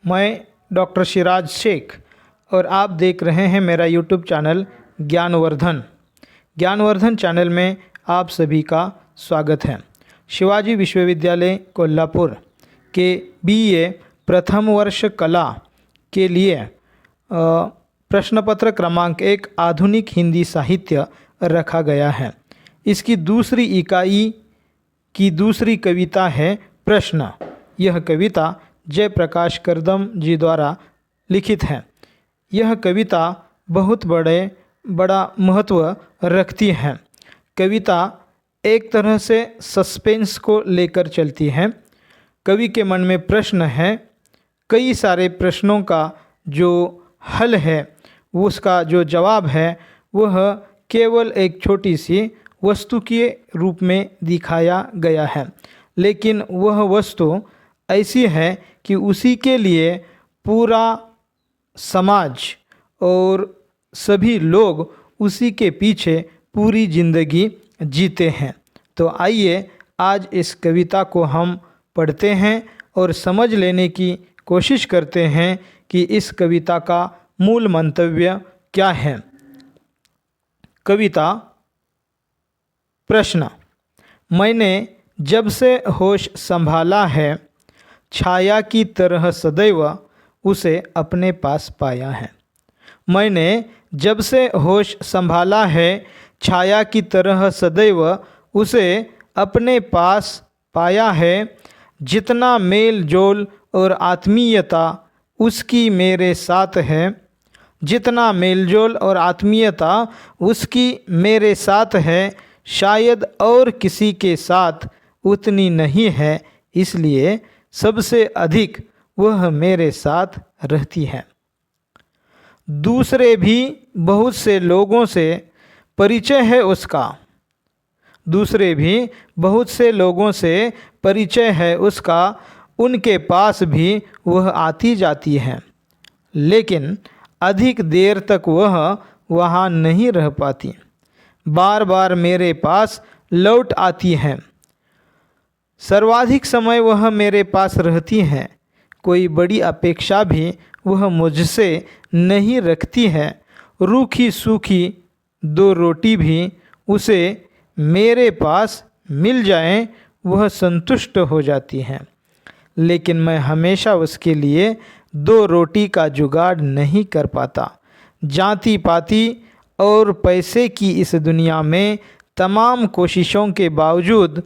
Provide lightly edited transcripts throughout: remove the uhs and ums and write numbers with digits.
मैं डॉक्टर शिराज शेख और आप देख रहे हैं मेरा यूट्यूब चैनल ज्ञानवर्धन चैनल में आप सभी का स्वागत है। शिवाजी विश्वविद्यालय कोल्हापुर के बीए प्रथम वर्ष कला के लिए प्रश्न पत्र क्रमांक 1 आधुनिक हिंदी साहित्य रखा गया है। इसकी दूसरी इकाई की दूसरी कविता है प्रश्न। यह कविता जयप्रकाश करदम जी द्वारा लिखित है। यह कविता बहुत बड़ा महत्व रखती है। कविता एक तरह से सस्पेंस को लेकर चलती है। कवि के मन में प्रश्न है, कई सारे प्रश्नों का जो हल है, उसका जो जवाब है वह केवल एक छोटी सी वस्तु के रूप में दिखाया गया है, लेकिन वह वस्तु ऐसी है कि उसी के लिए पूरा समाज और सभी लोग उसी के पीछे पूरी ज़िंदगी जीते हैं। तो आइए आज इस कविता को हम पढ़ते हैं और समझ लेने की कोशिश करते हैं कि इस कविता का मूल मंतव्य क्या है। कविता प्रश्न। मैंने जब से होश संभाला है, छाया की तरह सदैव उसे अपने पास पाया है। मैंने जब से होश संभाला है, छाया की तरह सदैव उसे अपने पास पाया है। जितना मेल जोल और आत्मीयता उसकी मेरे साथ है, जितना मेलजोल और आत्मीयता उसकी मेरे साथ है, शायद और किसी के साथ उतनी नहीं है, इसलिए सबसे अधिक वह मेरे साथ रहती है। दूसरे भी बहुत से लोगों से परिचय है उसका, दूसरे भी बहुत से लोगों से परिचय है उसका, उनके पास भी वह आती जाती है, लेकिन अधिक देर तक वह वहाँ नहीं रह पाती। बार बार मेरे पास लौट आती हैं। सर्वाधिक समय वह मेरे पास रहती हैं। कोई बड़ी अपेक्षा भी वह मुझसे नहीं रखती है। रूखी सूखी 2 रोटी भी उसे मेरे पास मिल जाएं, वह संतुष्ट हो जाती हैं। लेकिन मैं हमेशा उसके लिए 2 रोटी का जुगाड़ नहीं कर पाता। जाति पाती और पैसे की इस दुनिया में तमाम कोशिशों के बावजूद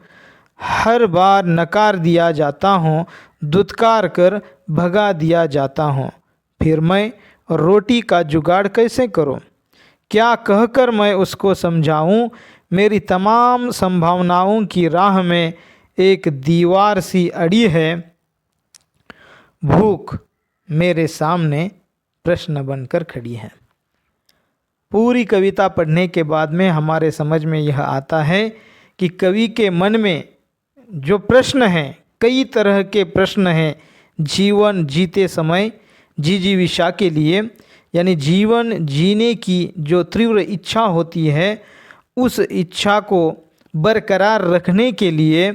हर बार नकार दिया जाता हूँ, दुत्कार कर भगा दिया जाता हूँ। फिर मैं रोटी का जुगाड़ कैसे करूँ? क्या कहकर मैं उसको समझाऊँ? मेरी तमाम संभावनाओं की राह में एक दीवार सी अड़ी है। भूख मेरे सामने प्रश्न बनकर खड़ी है। पूरी कविता पढ़ने के बाद में हमारे समझ में यह आता है कि कवि के मन में जो प्रश्न हैं, कई तरह के प्रश्न हैं। जीवन जीते समय जिजीविषा के लिए, यानी जीवन जीने की जो तीव्र इच्छा होती है, उस इच्छा को बरकरार रखने के लिए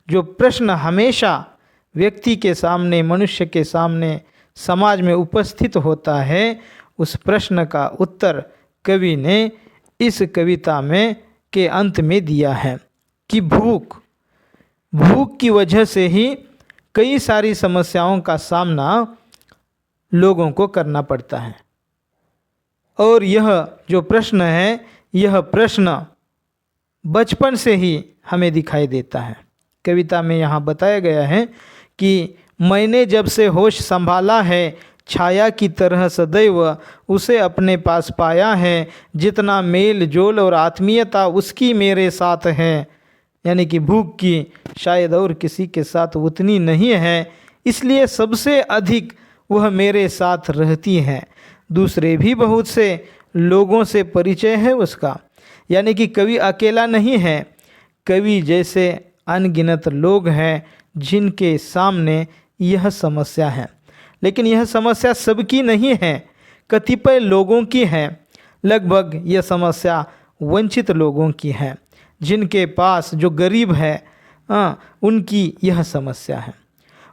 जो प्रश्न हमेशा व्यक्ति के सामने, मनुष्य के सामने, समाज में उपस्थित होता है, उस प्रश्न का उत्तर कवि ने इस कविता में के अंत में दिया है कि भूख की वजह से ही कई सारी समस्याओं का सामना लोगों को करना पड़ता है। और यह जो प्रश्न है, यह प्रश्न बचपन से ही हमें दिखाई देता है। कविता में यहाँ बताया गया है कि मैंने जब से होश संभाला है, छाया की तरह सदैव उसे अपने पास पाया है। जितना मेल जोल और आत्मीयता उसकी मेरे साथ है, यानी कि भूख की शायद और किसी के साथ उतनी नहीं है, इसलिए सबसे अधिक वह मेरे साथ रहती है। दूसरे भी बहुत से लोगों से परिचय है उसका, यानी कि कवि अकेला नहीं है। कवि जैसे अनगिनत लोग हैं जिनके सामने यह समस्या है, लेकिन यह समस्या सबकी नहीं है, कतिपय लोगों की है। लगभग यह समस्या वंचित लोगों की है, जिनके पास जो गरीब है उनकी यह समस्या है।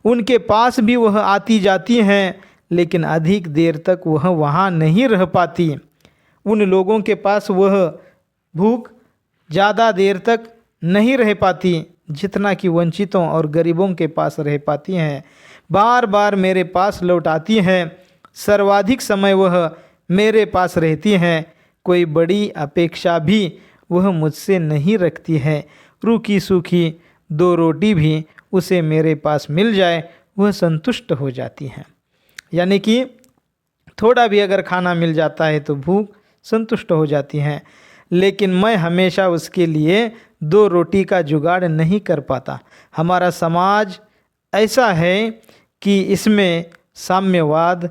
उनके पास भी वह आती जाती हैं, लेकिन अधिक देर तक वह वहाँ नहीं रह पाती। उन लोगों के पास वह भूख ज़्यादा देर तक नहीं रह पाती जितना कि वंचितों और गरीबों के पास रह पाती हैं। बार बार मेरे पास लौट आती हैं, सर्वाधिक समय वह मेरे पास रहती हैं। कोई बड़ी अपेक्षा भी वह मुझसे नहीं रखती है। रूखी सूखी 2 रोटी भी उसे मेरे पास मिल जाए वह संतुष्ट हो जाती हैं। यानी कि थोड़ा भी अगर खाना मिल जाता है तो भूख संतुष्ट हो जाती हैं, लेकिन मैं हमेशा उसके लिए 2 रोटी का जुगाड़ नहीं कर पाता। हमारा समाज ऐसा है कि इसमें साम्यवाद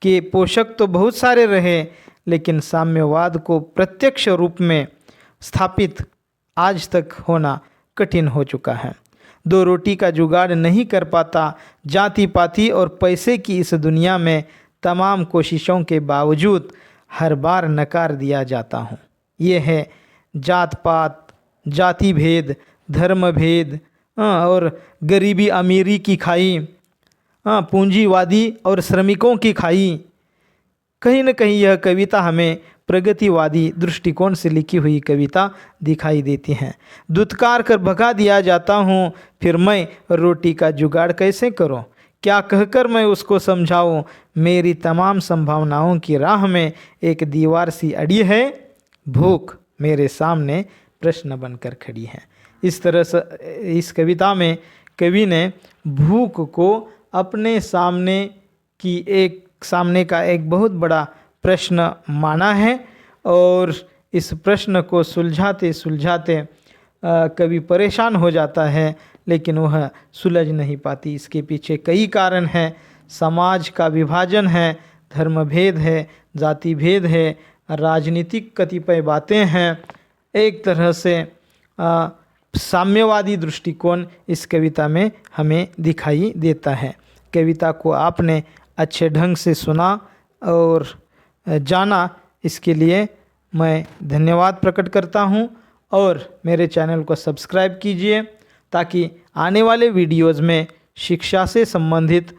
के पोषक तो बहुत सारे रहे, लेकिन साम्यवाद को प्रत्यक्ष रूप में स्थापित आज तक होना कठिन हो चुका है। 2 रोटी का जुगाड़ नहीं कर पाता। जाति पाति और पैसे की इस दुनिया में तमाम कोशिशों के बावजूद हर बार नकार दिया जाता हूँ। ये है जात पात, जाति भेद, धर्म भेद और गरीबी अमीरी की खाई, पूंजीवादी और श्रमिकों की खाई। कहीं न कहीं यह कविता हमें प्रगतिवादी दृष्टिकोण से लिखी हुई कविता दिखाई देती हैं। दुत्कार कर भगा दिया जाता हूँ, फिर मैं रोटी का जुगाड़ कैसे करूँ? क्या कहकर मैं उसको समझाऊँ? मेरी तमाम संभावनाओं की राह में एक दीवार सी अड़ी है, भूख मेरे सामने प्रश्न बनकर खड़ी है। इस तरह से इस कविता में कवि ने भूख को अपने सामने का एक बहुत बड़ा प्रश्न माना है, और इस प्रश्न को सुलझाते सुलझाते कवि परेशान हो जाता है, लेकिन वह सुलझ नहीं पाती। इसके पीछे कई कारण हैं। समाज का विभाजन है, धर्म भेद है, जाति भेद है, राजनीतिक कतिपय बातें हैं। एक तरह से साम्यवादी दृष्टिकोण इस कविता में हमें दिखाई देता है। कविता को आपने अच्छे ढंग से सुना और जाना, इसके लिए मैं धन्यवाद प्रकट करता हूं, और मेरे चैनल को सब्सक्राइब कीजिए ताकि आने वाले वीडियोज़ में शिक्षा से संबंधित